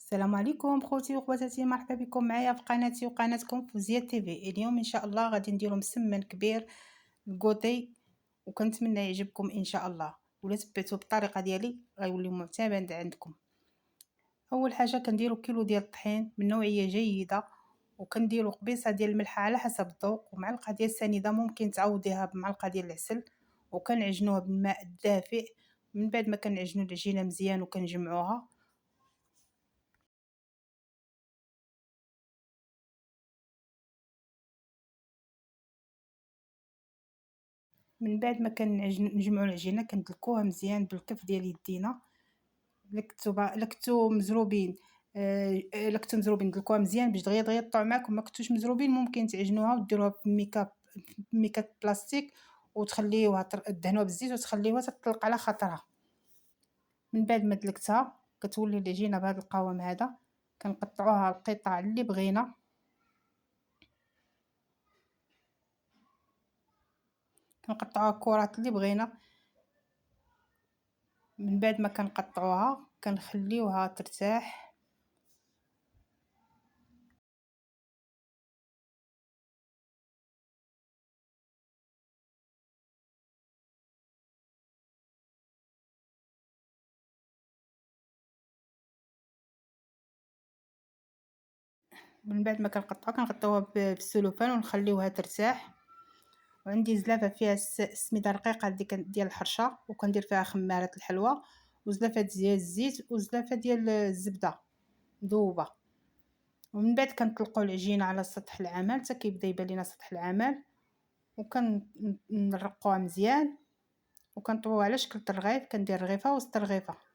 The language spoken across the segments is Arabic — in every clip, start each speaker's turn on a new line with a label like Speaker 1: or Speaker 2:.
Speaker 1: السلام عليكم خوتي وخواتاتي، مرحبا بكم معايا في قناتي وقناتكم فوزية تيفي. اليوم ان شاء الله غادي نديرو مسمن كبير الكوتي، وكنتمنى يعجبكم ان شاء الله. ولا تبعتوه بالطريقه ديالي غيولي معتمد عندكم. اول حاجه كنديرو كيلو ديال الطحين من نوعيه جيده، وكنديرو قبيصه ديال الملح على حسب الذوق، ومعلقه ديال السنيده ممكن تعوضيها بمعلقه ديال العسل، وكنعجنوها بالماء الدافئ. من بعد ما كنعجنو العجينه مزيان وكنجمعوها، من بعد ما نجمعوا العجينه كندلكوها مزيان بالكف ديال يدينا. لكتو مزروبين، لكتو مزروبين دلكوها مزيان باش دغيا يطلعوا معكم. ما كنتوش مزروبين ممكن تعجنوها وديروها في ميكاب بلاستيك، وتخليوها دهنوها بالزيت وتخليوها تطلق على خاطرها. من بعد ما دلكتها كتولي العجينه بهذا القوام هذا. كنقطعوها القطع اللي بغينا، كنقطعوها كرات اللي بغينا. من بعد ما كنقطعوها كنخليوها ترتاح. من بعد ما كنقطعوها بالسلوفان ونخليوها ترتاح. وعندي زلافه فيها السميده رقيقه ديال الحرشه، وكندير فيها خماره الحلوى، وزلافه ديال الزيت، وزلافه ديال الزبده مذوبه. ومن بعد كنطلقوا العجينه على سطح العمل حتى كيبدا يبان لينا سطح العمل، وكنرقوها مزيان وكنطويوها على شكل الرغيف. كندير رغيفه وسط رغيفه.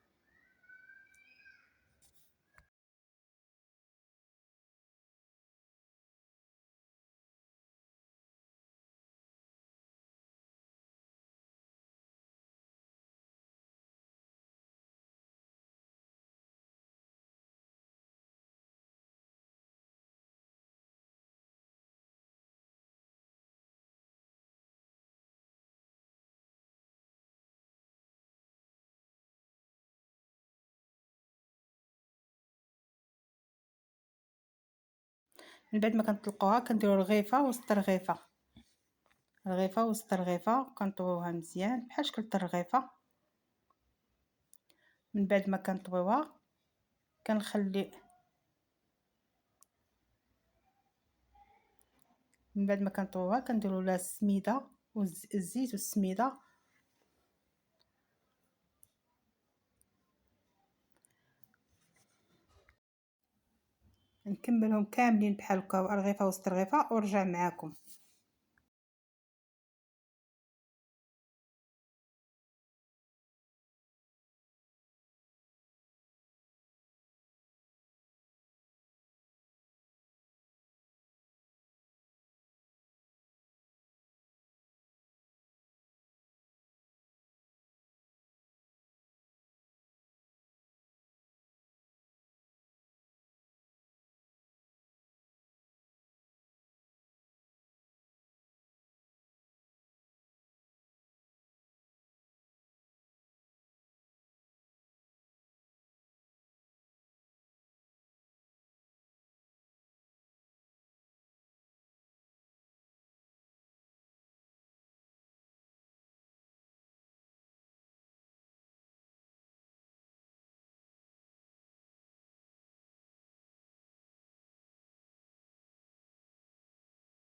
Speaker 1: من بعد ما كنطلقوها كنديروا رغيفه وسط رغيفه، رغيفه وسط رغيفه، كنطويوها مزيان بحال شكل الرغيفه. من بعد ما كنطويوها كنخلي من بعد ما كنطويوها كنديروا لها السميده والزيت والسميده. نكملهم كاملين بحال هكا رغيفه وسط رغيفه ونرجع معاكم.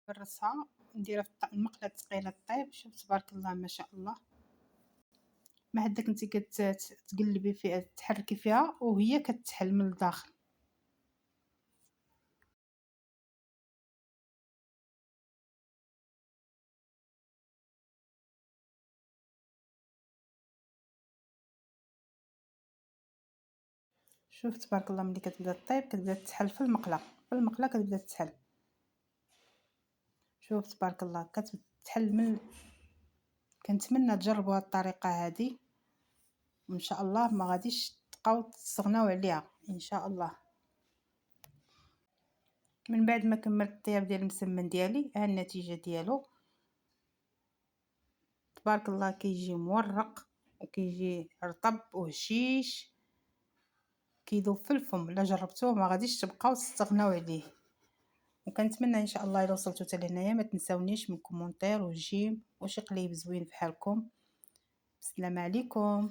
Speaker 1: نرصها نديرها في المقله ثقيله طيب. شوف تبارك الله ما شاء الله. ما عندك انت كتقلبي فيها تحركي فيها وهي كتحل من الداخل. شوف تبارك الله ملي كتبدا طيب كتبدا تحل في المقله، كتبدا تحل. شوف تبارك الله كتحل من. كنتمنى تجربوا هذه الطريقه هذه، وان شاء الله ما غاديش تبقاو تستغناو عليها ان شاء الله. من بعد ما كملت الطياب ديال المسمن ديالي ها النتيجه ديالو. تبارك الله كيجي مورق وكيجي رطب وهشيش. كيذوب في الفم، الا جربتوه ما غاديش تبقاو تستغناو عليه. وكنتمنى ان شاء الله الا وصلتوا حتى لهنايا ما تنساونيش من كومونتير وجيم وشي قليب زوين بحالكم. السلام عليكم.